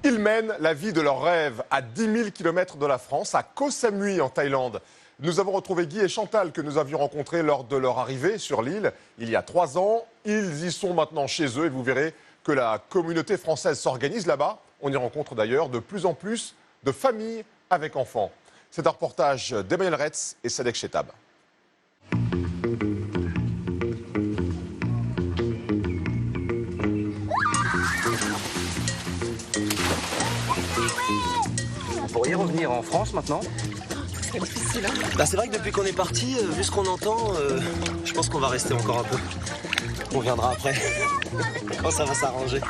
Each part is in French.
Ils mènent la vie de leurs rêves à 10 000 km de la France, à Koh Samui en Thaïlande. Nous avons retrouvé Guy et Chantal que nous avions rencontrés lors de leur arrivée sur l'île il y a 3 ans. Ils y sont maintenant chez eux et vous verrez que la communauté française s'organise là-bas. On y rencontre d'ailleurs de plus en plus de familles avec enfants. C'est un reportage d'Emmanuel Retz et Sadek Chetab. Vous pourriez revenir en France maintenant? C'est difficile, hein? C'est vrai que depuis qu'on est parti, vu ce qu'on entend, je pense qu'on va rester encore un peu. On viendra après, quand ça va s'arranger.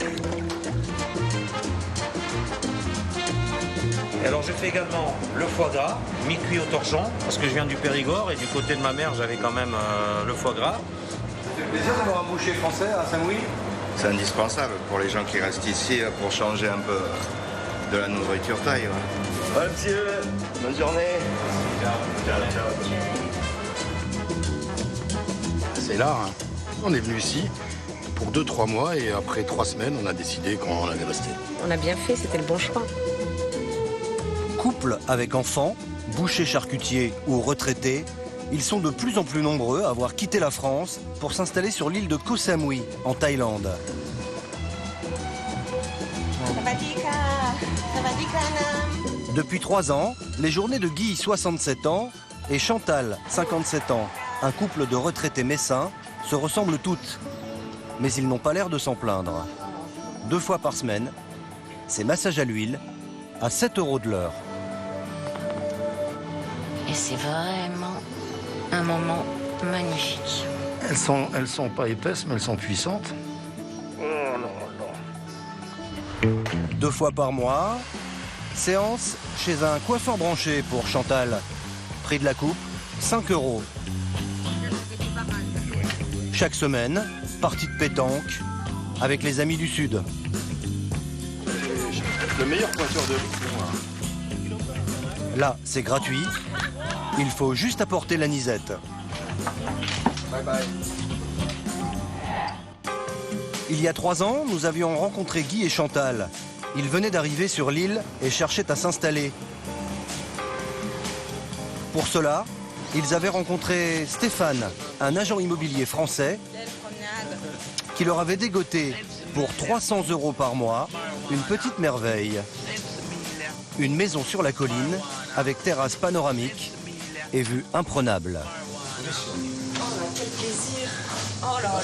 Et alors je fais également le foie gras, mi-cuit au torchon, parce que je viens du Périgord et du côté de ma mère j'avais quand même le foie gras. Ça fait plaisir d'avoir un boucher français à Samui. C'est indispensable pour les gens qui restent ici pour changer un peu de la nourriture thaï. Ouais, monsieur, bonne journée. C'est là, hein. On est venu ici pour 2-3 mois et après 3 semaines, on a décidé qu'on allait rester. On a bien fait, c'était le bon choix. Couple avec enfants, bouchers charcutiers ou retraités, ils sont de plus en plus nombreux à avoir quitté la France pour s'installer sur l'île de Koh Samui, en Thaïlande. Depuis 3 ans, les journées de Guy, 67 ans, et Chantal, 57 ans, un couple de retraités messins, se ressemblent toutes. Mais ils n'ont pas l'air de s'en plaindre. 2 fois par semaine, c'est massage à l'huile, à 7 € de l'heure. Et c'est vraiment un moment magnifique. Elles sont pas épaisses, mais elles sont puissantes. Oh là là. 2 fois par mois, séance chez un coiffeur branché pour Chantal. Prix de la coupe, 5 €. Chaque semaine, partie de pétanque avec les amis du Sud. Le meilleur pointeur de l'île, c'est moi. Là, c'est gratuit. Il faut juste apporter la nisette. Bye bye. Il y a 3 ans, nous avions rencontré Guy et Chantal. Ils venaient d'arriver sur l'île et cherchaient à s'installer. Pour cela, ils avaient rencontré Stéphane, un agent immobilier français, qui leur avait dégoté pour 300 € par mois une petite merveille. Une maison sur la colline avec terrasse panoramique et vue imprenable. Oh, quel plaisir! Oh là là!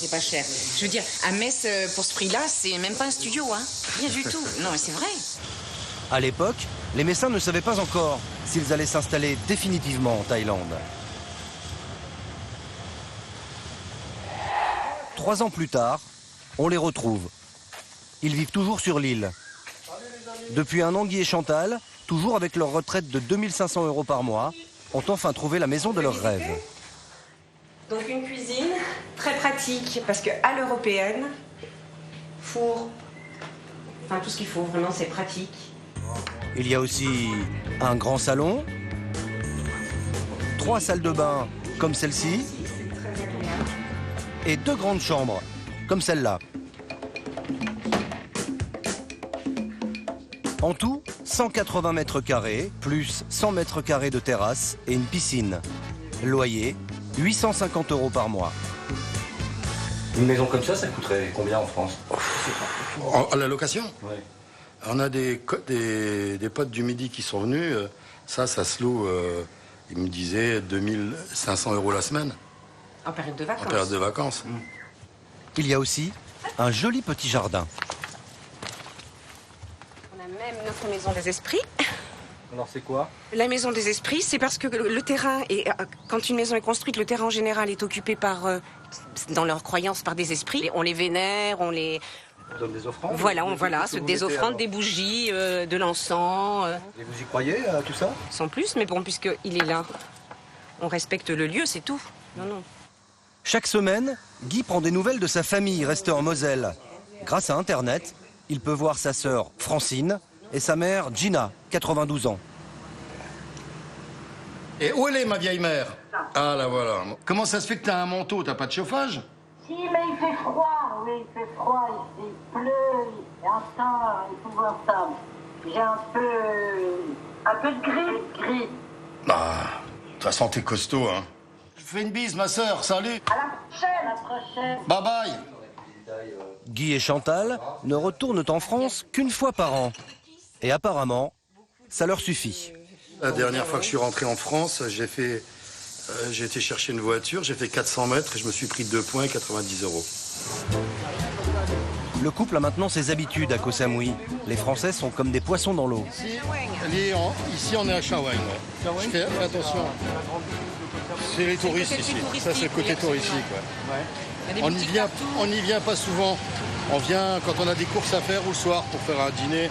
C'est pas cher. Je veux dire, à Metz, pour ce prix-là, c'est même pas un studio, hein? Rien du tout. Non, mais c'est vrai. À l'époque, les Messins ne savaient pas encore s'ils allaient s'installer définitivement en Thaïlande. 3 ans plus tard, on les retrouve. Ils vivent toujours sur l'île. Depuis 1 an, Guy et Chantal, toujours avec leur retraite de 2 500 € par mois, ont enfin trouvé la maison de leurs rêves. Donc une cuisine très pratique, parce qu'à l'européenne, four, enfin tout ce qu'il faut, vraiment c'est pratique. Il y a aussi un grand salon, 3 salles de bain comme celle-ci, et 2 grandes chambres comme celle-là. En tout, 180 mètres carrés, plus 100 mètres carrés de terrasse et une piscine. Loyer, 850 € par mois. Une maison comme ça coûterait combien en France? À la location? Oui. On a des potes du Midi qui sont venus. Ça se loue, ils me disaient, 2 500 € la semaine. En période de vacances. En période de vacances. Il y a aussi un joli petit jardin. On a même notre maison des esprits. Alors c'est quoi? La maison des esprits, c'est parce que le terrain, quand une maison est construite, le terrain en général est occupé par, dans leur croyance, par des esprits. On les vénère, on les... On donne des offrandes? Voilà, des offrandes, des bougies, de l'encens. Et vous y croyez à tout ça? Sans plus, mais bon, puisqu'il est là, on respecte le lieu, c'est tout. Non, non. Chaque semaine, Guy prend des nouvelles de sa famille restée en Moselle. Grâce à Internet, il peut voir sa sœur Francine et sa mère Gina, 92 ans. Et où elle est, ma vieille mère? Ah, là voilà. Comment ça se fait que t'as un manteau? T'as pas de chauffage? Si, mais il fait froid, mais il fait froid ici, il pleut, un temps épouvantable. J'ai un peu de gris. Bah, de toute façon, t'es costaud, hein. Je fais une bise, ma sœur, salut. À la prochaine. Bye bye. Guy et Chantal ne retournent en France qu'une fois par an. Et apparemment, ça leur suffit. La dernière fois que je suis rentré en France, j'ai été chercher une voiture, j'ai fait 400 mètres et je me suis pris 2 points et 90 €. Le couple a maintenant ses habitudes à Koh Samui. Les Français sont comme des poissons dans l'eau. Ici, on est à Shawang. Je fais attention. C'est les touristes ici. Ça, c'est le côté touristique. Ouais. On n'y vient pas souvent. On vient quand on a des courses à faire ou le soir pour faire un dîner.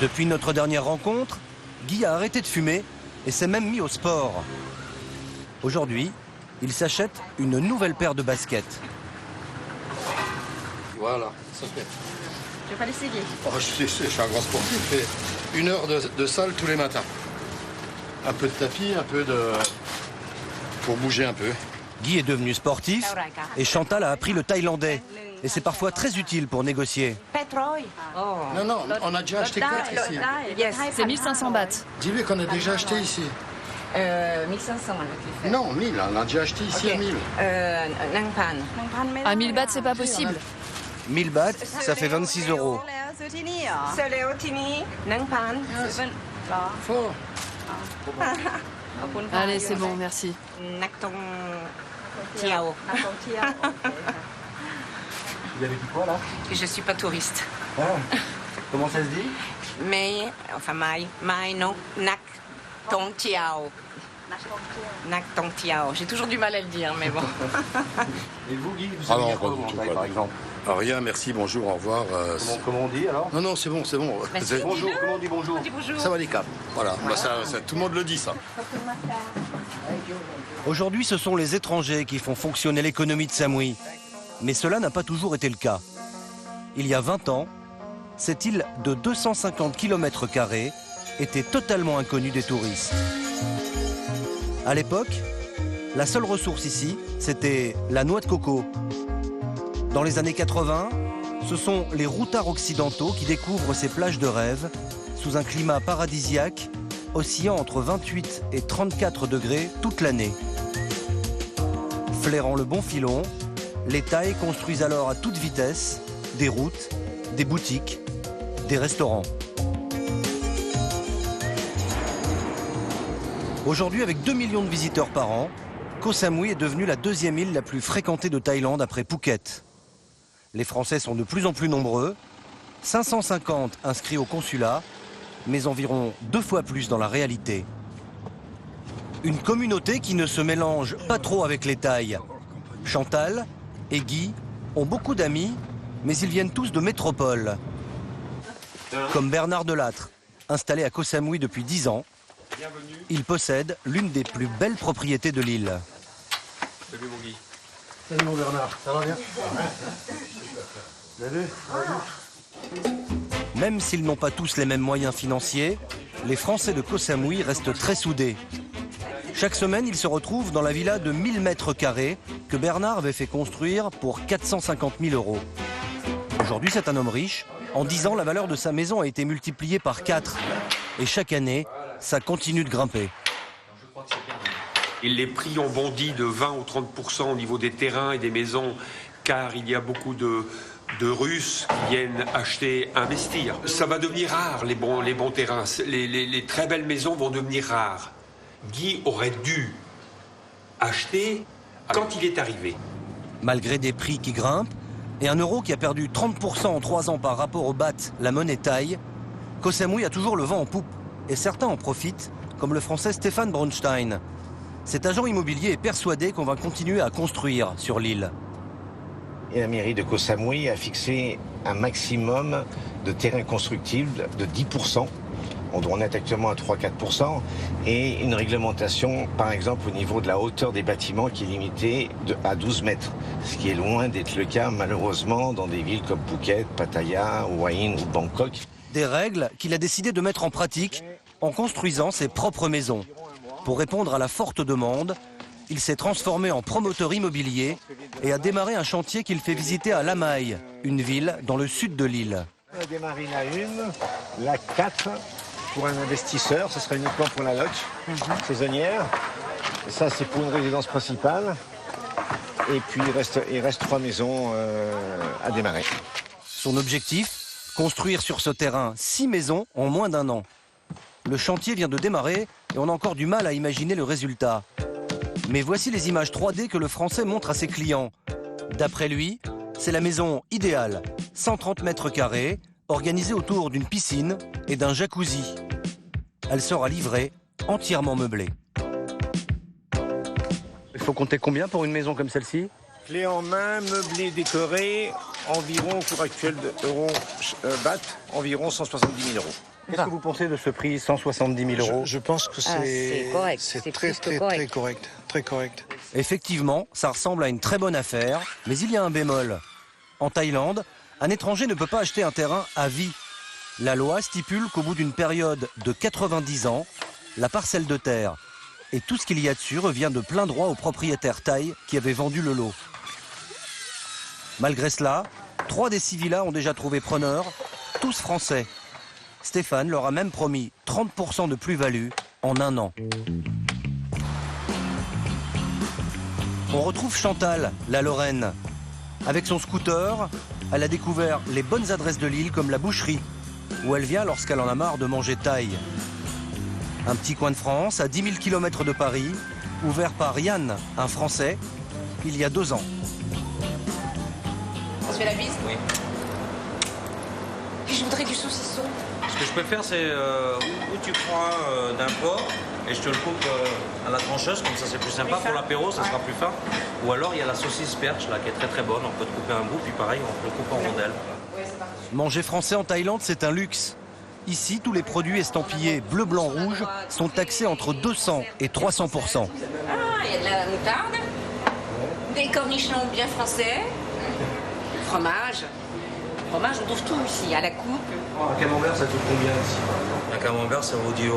Depuis notre dernière rencontre, Guy a arrêté de fumer et s'est même mis au sport. Aujourd'hui, il s'achète une nouvelle paire de baskets. Voilà, ça fait. Je vais pas l'essayer. Oh, je suis un grand sportif. Je fais 1 heure de salle tous les matins. Un peu de tapis, un peu de... pour bouger un peu. Guy est devenu sportif et Chantal a appris le thaïlandais. Et c'est parfois très utile pour négocier. Non, on a déjà acheté 4 ici. C'est 1500 bahts. Dis-lui qu'on a déjà acheté ici. 1500 avec les fêtes. Non, 1000, on a déjà acheté ici à 1000. À 1000 bahts, c'est pas possible. 1000 bahts, ça fait 26 €. Fort. Allez, c'est bon, merci. Vous avez dit quoi là? Je suis pas touriste. Comment ça se dit? Mais, enfin, mai, non, nak, tong tiao. Nak, tong tiao. J'ai toujours du mal à le dire, mais bon. Et vous, Guy, vous Ah savez non, dire quoi, pas du vous, en tout, Thaï, pas par du exemple? Ah, rien, merci, bonjour, au revoir. Comment on dit alors? Non, c'est bon, c'est bon. Bonjour, comment on dit bonjour? Ça va les caps. Voilà, bah, tout le monde le dit ça. Aujourd'hui, ce sont les étrangers qui font fonctionner l'économie de Samui. Mais cela n'a pas toujours été le cas. Il y a 20 ans, cette île de 250 km² était totalement inconnue des touristes. À l'époque, la seule ressource ici, c'était la noix de coco. Dans les années 80, ce sont les routards occidentaux qui découvrent ces plages de rêve sous un climat paradisiaque oscillant entre 28 et 34 degrés toute l'année. Flairant le bon filon, les Thaïs construisent alors à toute vitesse des routes, des boutiques, des restaurants. Aujourd'hui, avec 2 millions de visiteurs par an, Koh Samui est devenue la 2e île la plus fréquentée de Thaïlande après Phuket. Les Français sont de plus en plus nombreux, 550 inscrits au consulat, mais environ 2 fois plus dans la réalité. Une communauté qui ne se mélange pas trop avec les Thaïs. Chantal et Guy ont beaucoup d'amis, mais ils viennent tous de métropole. Comme Bernard Delattre, installé à Koh Samui depuis 10 ans, il possède l'une des plus belles propriétés de l'île. Salut mon Guy. Salut mon Bernard, ça va bien? Salut. Même s'ils n'ont pas tous les mêmes moyens financiers, les Français de Koh Samui restent très soudés. Chaque semaine, ils se retrouvent dans la villa de 1000 m² que Bernard avait fait construire pour 450 000 €. Aujourd'hui, c'est un homme riche. En 10 ans, la valeur de sa maison a été multipliée par 4. Et chaque année, ça continue de grimper. Et les prix ont bondi de 20 ou 30% au niveau des terrains et des maisons, car il y a beaucoup de Russes qui viennent acheter, investir. Ça va devenir rare, les bons terrains. Les très belles maisons vont devenir rares. Guy aurait dû acheter quand il est arrivé. Malgré des prix qui grimpent et un euro qui a perdu 30% en 3 ans par rapport au baht, la monnaie thaï, Koh Samui a toujours le vent en poupe. Et certains en profitent, comme le français Stéphane Bronstein. Cet agent immobilier est persuadé qu'on va continuer à construire sur l'île. Et la mairie de Koh Samui a fixé un maximum de terrains constructibles de 10%. On en est actuellement à 3-4%. Et une réglementation, par exemple, au niveau de la hauteur des bâtiments qui est limitée à 12 mètres. Ce qui est loin d'être le cas, malheureusement, dans des villes comme Phuket, Pattaya, Hua Hin ou Bangkok. Des règles qu'il a décidé de mettre en pratique en construisant ses propres maisons. Pour répondre à la forte demande il s'est transformé en promoteur immobilier et a démarré un chantier qu'il fait visiter à Lamaille, une ville dans le sud de l'île. On a démarré la 1, la 4 pour un investisseur, ce sera uniquement pour la loge saisonnière. Ça, c'est pour une résidence principale. Et puis, il reste 3 maisons à démarrer. Son objectif, construire sur ce terrain 6 maisons en moins d'1 an. Le chantier vient de démarrer et on a encore du mal à imaginer le résultat. Mais voici les images 3D que le Français montre à ses clients. D'après lui, c'est la maison idéale. 130 mètres carrés, organisée autour d'une piscine et d'un jacuzzi. Elle sera livrée entièrement meublée. Il faut compter combien pour une maison comme celle-ci? Clé en main, meublé, décoré, environ, au cours actuel d'euros BAT, environ 170 000 euros. Qu'est-ce que vous pensez de ce prix, 170 000 euros? Je pense que c'est très correct. Très correct. Effectivement, ça ressemble à une très bonne affaire, mais il y a un bémol. En Thaïlande, un étranger ne peut pas acheter un terrain à vie. La loi stipule qu'au bout d'une période de 90 ans, la parcelle de terre et tout ce qu'il y a dessus revient de plein droit au propriétaire thaï qui avait vendu le lot. Malgré cela, 3 des 6 villas ont déjà trouvé preneur, tous français. Stéphane leur a même promis 30% de plus-value en 1 an. On retrouve Chantal, la Lorraine. Avec son scooter, elle a découvert les bonnes adresses de l'île comme la boucherie, où elle vient lorsqu'elle en a marre de manger thaï. Un petit coin de France, à 10 000 km de Paris, ouvert par Yann, un Français, il y a 2 ans. On se fait la bise? Oui. Puis je voudrais du saucisson. Ce que je peux faire, c'est ou tu prends d'un porc et je te le coupe à la trancheuse, comme ça c'est plus sympa. Pour l'apéro, ça sera plus fin. Ou alors il y a la saucisse perche là qui est très très bonne. On peut te couper un bout, puis pareil, on peut le couper en rondelles. Manger français en Thaïlande, c'est un luxe. Ici, tous les produits estampillés bleu, blanc, rouge sont taxés entre 200 et 300%. Ah, il y a de la moutarde, des cornichons bien français, fromage. Fromage, on trouve tout ici, à la coupe. Un camembert, ça coûte combien ici? Un camembert, ça vaut 10 €.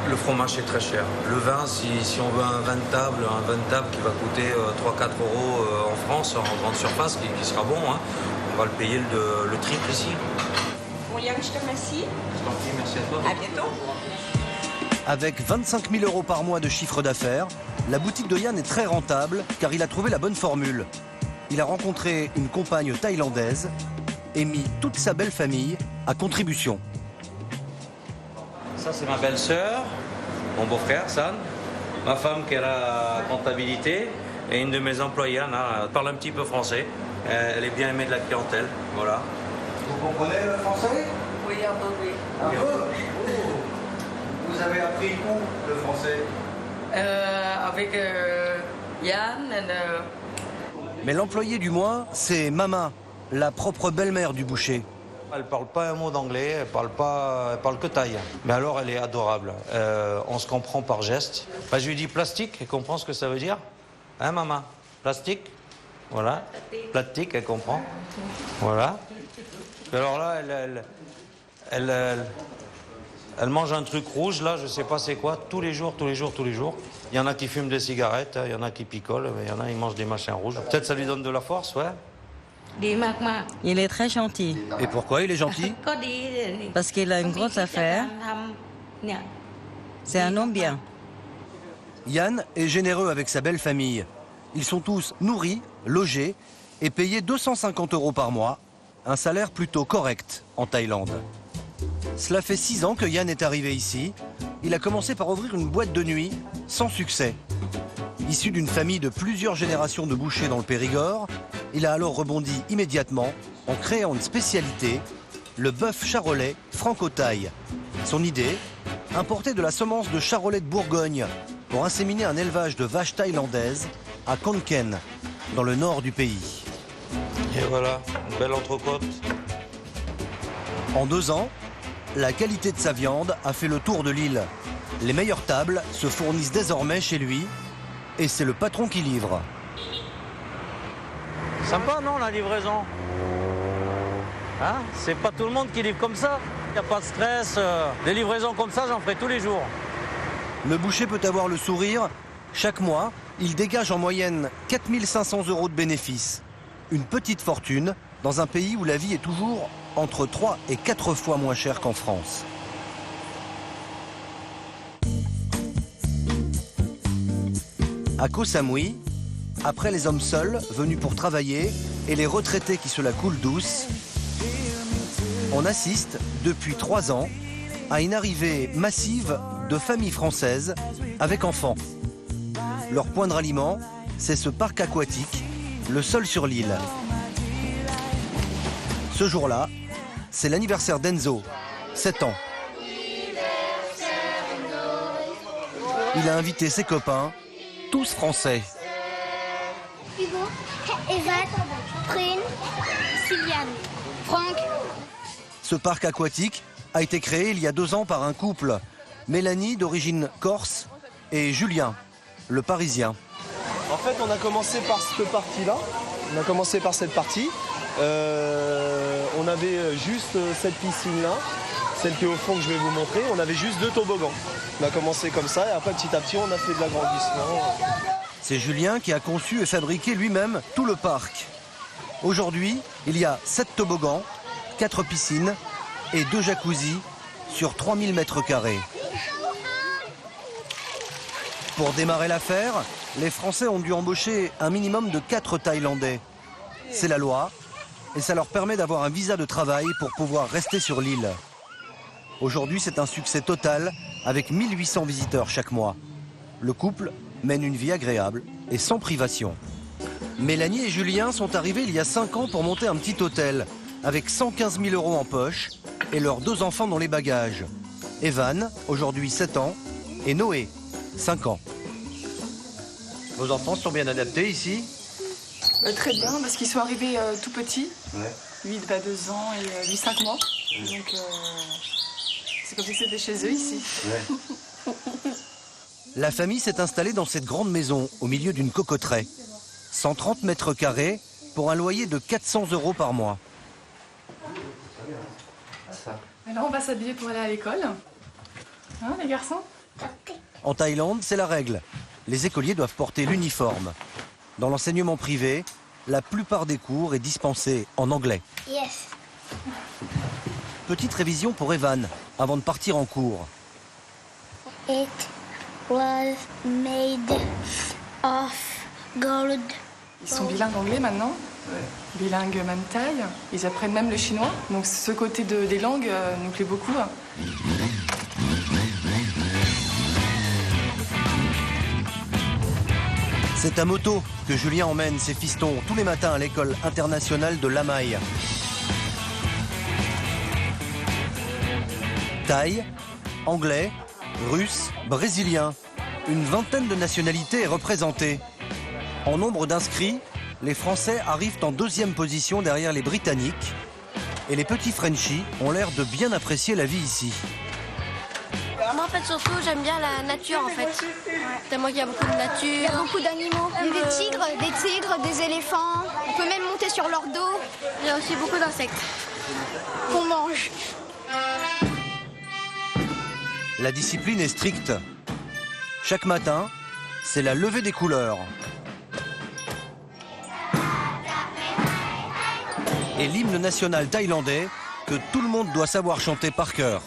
Le fromage, c'est très cher. Le vin, si on veut un vin de table qui va coûter 3-4 € en France, en grande surface, qui sera bon, hein, on va le payer le triple ici. Bon, Yann, je te remercie. Je t'en prie, merci à toi. À bientôt. Avec 25 000 € par mois de chiffre d'affaires, la boutique de Yann est très rentable car il a trouvé la bonne formule. Il a rencontré une compagne thaïlandaise et mis toute sa belle famille à contribution. Ça, c'est ma belle-sœur, mon beau-frère, San, ma femme qui est à la comptabilité et une de mes employées, Anna, elle parle un petit peu français. Elle est bien aimée de la clientèle, voilà. Vous comprenez le français? Oui, un peu, oui. Un peu? Oh. Vous avez appris où le français? Avec Yann et... Mais l'employé du mois, c'est Mama, la propre belle-mère du boucher. Elle parle pas un mot d'anglais, elle parle que thaï. Mais alors, elle est adorable. On se comprend par geste. Bah, je lui dis plastique, elle comprend ce que ça veut dire. Hein, maman? Plastique? Voilà. Plastique, elle comprend. Voilà. Et alors là, elle mange un truc rouge, là, je sais pas c'est quoi, tous les jours. Il y en a qui fument des cigarettes, il y en a qui picolent, mais il y en a qui mangent des machins rouges. Peut-être ça lui donne de la force, ouais. Il est très gentil. Et pourquoi il est gentil? Parce qu'il a une grosse affaire. C'est un homme bien. Yann est généreux avec sa belle famille. Ils sont tous nourris, logés et payés 250 € par mois. Un salaire plutôt correct en Thaïlande. Cela fait 6 ans que Yann est arrivé ici. Il a commencé par ouvrir une boîte de nuit, sans succès. Issu d'une famille de plusieurs générations de bouchers dans le Périgord, il a alors rebondi immédiatement en créant une spécialité, le bœuf charolais franco-thaï. Son idée, importer de la semence de charolais de Bourgogne pour inséminer un élevage de vaches thaïlandaises à Khon Kaen, dans le nord du pays. Et voilà, une belle entrecôte. En 2 ans, la qualité de sa viande a fait le tour de l'île. Les meilleures tables se fournissent désormais chez lui et c'est le patron qui livre. Sympa, non, la livraison? Hein? C'est pas tout le monde qui livre comme ça. Il n'y a pas de stress. Des livraisons comme ça, j'en ferai tous les jours. Le boucher peut avoir le sourire. Chaque mois, il dégage en moyenne 4 500 € de bénéfices. Une petite fortune dans un pays où la vie est toujours entre 3 et 4 fois moins chère qu'en France. À Koh Samui, après les hommes seuls venus pour travailler et les retraités qui se la coulent douce, on assiste depuis 3 ans à une arrivée massive de familles françaises avec enfants. Leur point de ralliement, c'est ce parc aquatique, le seul sur l'île. Ce jour-là, c'est l'anniversaire d'Enzo, 7 ans. Il a invité ses copains, tous français. Hugo, Evan, Prine, Sylviane, Franck. Ce parc aquatique a été créé il y a 2 ans par un couple, Mélanie d'origine corse et Julien, le Parisien. En fait, on a commencé par cette partie-là. On a commencé par cette partie. On avait juste cette piscine-là, celle qui est au fond que je vais vous montrer. On avait juste 2 toboggans. On a commencé comme ça et après, petit à petit, on a fait de l'agrandissement. C'est Julien qui a conçu et fabriqué lui-même tout le parc. Aujourd'hui, il y a 7 toboggans, 4 piscines et 2 jacuzzis sur 3000 m². Pour démarrer l'affaire, les Français ont dû embaucher un minimum de 4 Thaïlandais. C'est la loi et ça leur permet d'avoir un visa de travail pour pouvoir rester sur l'île. Aujourd'hui, c'est un succès total avec 1800 visiteurs chaque mois. Le couple mène une vie agréable et sans privation. Mélanie et Julien sont arrivés il y a 5 ans pour monter un petit hôtel avec 115 000 € en poche et leurs 2 enfants dans les bagages. Evan, aujourd'hui 7 ans, et Noé, 5 ans. Vos enfants sont bien adaptés ici? Très bien, parce qu'ils sont arrivés tout petits. Ouais. Lui, il a 2 ans et lui 5 mois. Donc, c'est comme si c'était chez eux ici. Ouais. La famille s'est installée dans cette grande maison, au milieu d'une cocoterie. 130 m² pour un loyer de 400 € par mois. Alors, on va s'habiller pour aller à l'école. Hein, les garçons? En Thaïlande, c'est la règle. Les écoliers doivent porter l'uniforme. Dans l'enseignement privé, la plupart des cours est dispensé en anglais. Yes. Petite révision pour Evan, avant de partir en cours. It was made of gold. Ils sont bilingues anglais maintenant, bilingues même thaï. Ils apprennent même le chinois. Donc ce côté des langues nous plaît beaucoup. C'est à moto que Julien emmène ses fistons tous les matins à l'école internationale de Lamai. Thaï, anglais, russe, brésilien. Une vingtaine de nationalités est représentée. En nombre d'inscrits, les Français arrivent en 2e position derrière les Britanniques. Et les petits Frenchies ont l'air de bien apprécier la vie ici. Moi, en fait, surtout, j'aime bien la nature, en fait. Tellement qu'il y a beaucoup de nature. Il y a beaucoup d'animaux. Il y a des tigres, des éléphants. On peut même monter sur leur dos. Il y a aussi beaucoup d'insectes qu'on mange. La discipline est stricte. Chaque matin, c'est la levée des couleurs. Et l'hymne national thaïlandais que tout le monde doit savoir chanter par cœur.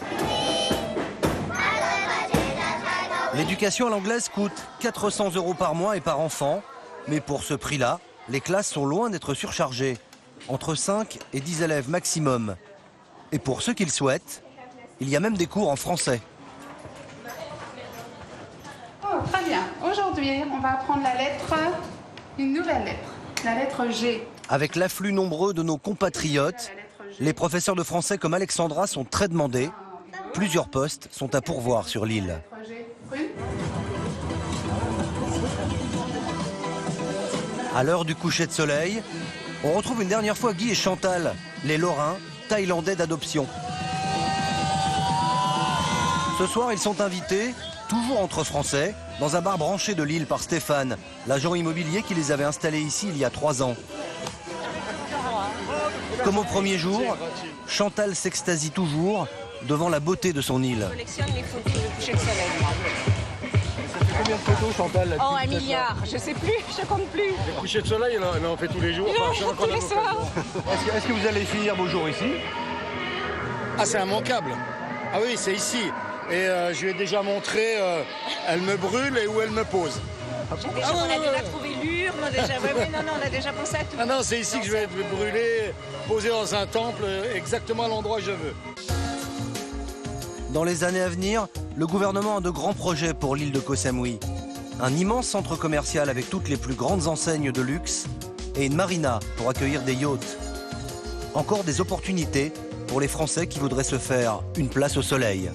L'éducation à l'anglaise coûte 400 € par mois et par enfant. Mais pour ce prix-là, les classes sont loin d'être surchargées. Entre 5 et 10 élèves maximum. Et pour ceux qui le souhaitent, il y a même des cours en français. Oh, très bien. Aujourd'hui, on va apprendre une nouvelle lettre, la lettre G. Avec l'afflux nombreux de nos compatriotes, les professeurs de français comme Alexandra sont très demandés. Plusieurs postes sont à pourvoir sur l'île. À l'heure du coucher de soleil, on retrouve une dernière fois Guy et Chantal, les Lorrains, thaïlandais d'adoption. Ce soir, ils sont invités, toujours entre Français, dans un bar branché de l'île par Stéphane, l'agent immobilier qui les avait installés ici il y a 3 ans. Comme au premier jour, Chantal s'extasie toujours devant la beauté de son île. collectionne les photos de coucher de soleil. combien de photos, Chantal là, Oh, depuis un que vous êtes là milliard, je sais plus, je compte plus. Les couchers de soleil, on en fait tous les jours. Tous les soirs. Est-ce que vous allez finir vos jours ici? Ah, c'est immanquable. Ah oui, c'est ici. Et je lui ai déjà montré, elle me brûle et où elle me pose. Déjà, on a déjà trouvé l'urne, déjà. Oui, non, on a déjà pensé à tout. Ah non, c'est ici que je vais être brûlé, posé dans un temple, exactement à l'endroit où je veux. Dans les années à venir, le gouvernement a de grands projets pour l'île de Koh Samui. Un immense centre commercial avec toutes les plus grandes enseignes de luxe et une marina pour accueillir des yachts. Encore des opportunités pour les Français qui voudraient se faire une place au soleil.